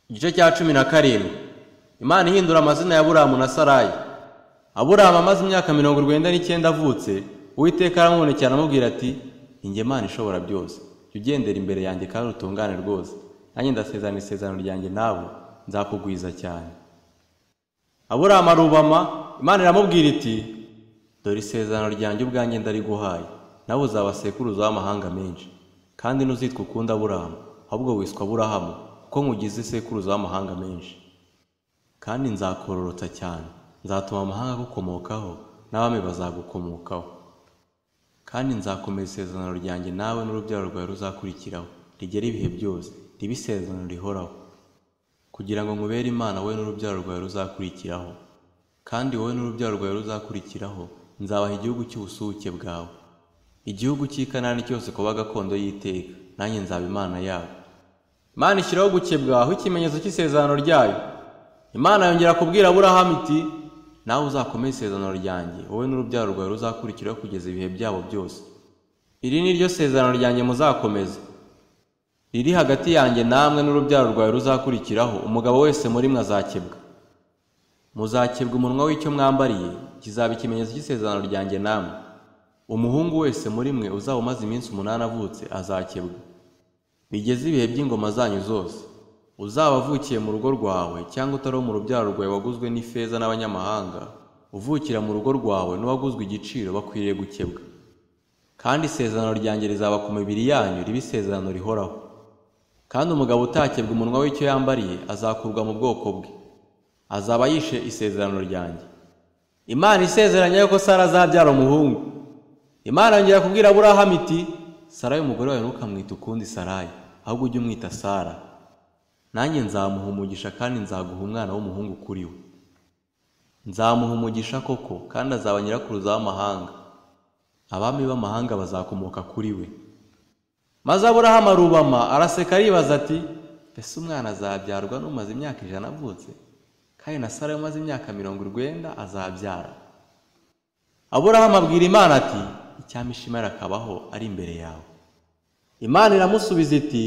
Igice cya 17. Imana ihindura amazina ya Aburamu na Sarayi. Aburamu amaze imyaka 99 avutse, Uwiteka aramubonekera aramubwira ati, "Inge Imana ishobora byose, ugendera imbere yanjye kandi utungane rwose. Nanjye ndasezerana isezerano ryanjye nawe, nzakugwiza cyane." Aburamu arubama, Imana iramubwira iti, "Dore isezerano ryanjye ubwanjye ndariguhaye, nawe uzaba sekuruza w'amahanga menshi, kandi ntuzitwa ukunda Aburamu, ahubwo wiswa Aburahamu, kuko nkugize sekuruza w'amahanga menshi. Kandi nzakororotsa cyane, nzatuma amahanga agukomokaho, n'abami bazagukomokaho. Kandi nzakomeza isezerano ryanjye nawe n'urubyaro rwawe ruzakurikiraho, rigera ibihe byose, ribe isezerano rihoraho, kugira ngo nkubere Imana wowe n'urubyaro rwawe ruzakurikiraho. Kandi wowe n'urubyaro rwawe ruzakurikiraho nzabaha igihugu cy'ubusuke bwawe, igihugu cy'i Kanani cyose kuba gakondo y'iteka, nanjye nzaba Imana yabo." Imana ishyiraho gukebwaho ikimenyetso cy'isezerano ryayo. Imana yongera kubwira Aburahamu iti, "Nawe uzakomeza isezerano ryanjye, wowe n'urubyaro rwawe ruzakurikiraho kugeza ibihe byabo byose. Iri ni ryo sezerano ryanjye muzakomeza, riri hagati yanjye namwe n'urubyaro rwawe ruzakurikiraho, umugabo wese muri mwe azakebwa. Muzakebwa umunwa w'icyo mwambariye, kizaba ikimenyetso cy'isezerano ryanjye namwe. Umuhungu wese muri mwe uzaba umaze iminsi 8 avutse azakebwa, bigeze ibihe by'ingoma zanyu zose. Uzaba avukiye mu rugo rwawe cyangwa utari mu rubyaro rwawe waguzwe n'ifeza n'abanyamahanga, uvukira mu rugo rwawe n'uwaguzwe igiciro bakwiriye gukebwa. Kandi isezerano ryanjye rizaba ku mibiri yanyu, ribe isezerano rihoraho. Kandi umugabo utakebwa umunwa w'icyo yambariye azakurwa mu bwoko bwe, azaba yishe isezerano ryanjye." Imana isezeranya yuko Sara azabyara umuhungu. Imana yongera kubwira Aburahamu iti, "Sarayi umugore wawe ntukamwita ukundi Sarayi, ahubwo ujye umwita Sara. Nanjye nzamuha umugisha kandi nzaguha umwana w'umuhungu kuri we. Nzamuha umugisha koko, kandi azaba nyirakuruza w'amahanga. Abami b'amahanga bazakomoka kuri we." Maze Aburahamu arubama araseka aribaza ati, "Ese umwana azabyarwa n'umaze imyaka 100 avutse? Kandi na Sara umaze imyaka 90 azabyara?" Aburahamu abwira Imana ati, "Icyampa Ishimari akabaho ari imbere yawe." Imana iramusubiza iti,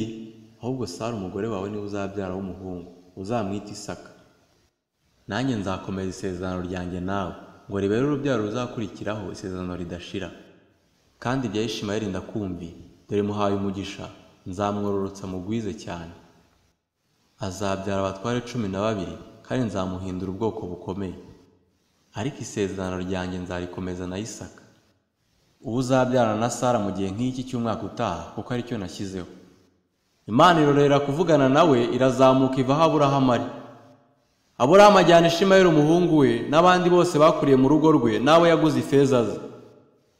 "Ahubwo Sara umugore wawe niwe uzabyara w'umuhungu, uzamwita Isaka. Nanjye nzakomeza isezerano ryanjye nawe, ngo ribere urubyaro ruzakurikiraho isezerano ridashira. Kandi ibya Ishimari ndakumviye, dore muhaye umugisha, nzamwororotsa mugwize cyane. Azabyara abatware 12, kandi nzamuhindura ubwoko bukomeye. Ariko isezerano ryanjye nzarikomeza na Isaka, ubu uzabyarana na Sara mu gihe nk'iki cy'umwaka utaha, kuko ari cyo nashyizeho." Imana irorera kuvugana nawe, irazamuka iva aho Aburahamu ari. Aburahamu ajyana Ishimayeli umuhungu we n'abandi bose bakuriye mu rugo rwe, nawe yaguze ifeza ze.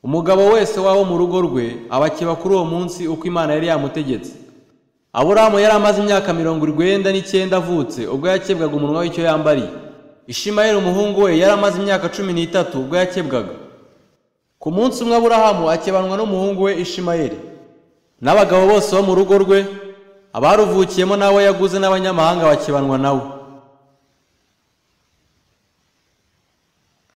Umugabo wese wabo mu rugo rwe abakeba kuri uwo munsi uko Imana yari yamutegetse. Aburahamu yari amaze imyaka 99 avutse ubwo yakebwaga umunwa w'icyo yambariye. Ishimayeli umuhungu we yari amaze imyaka 13 ubwo yakebwaga. Ku munsi umwe Aburahamu akebanwa n'umuhungu we Ishimayeli. N'abagabo bose bo mu rugo rwe, abaruvukiyemo nawe yaguze n'abanyamahanga bakebanwa nawe.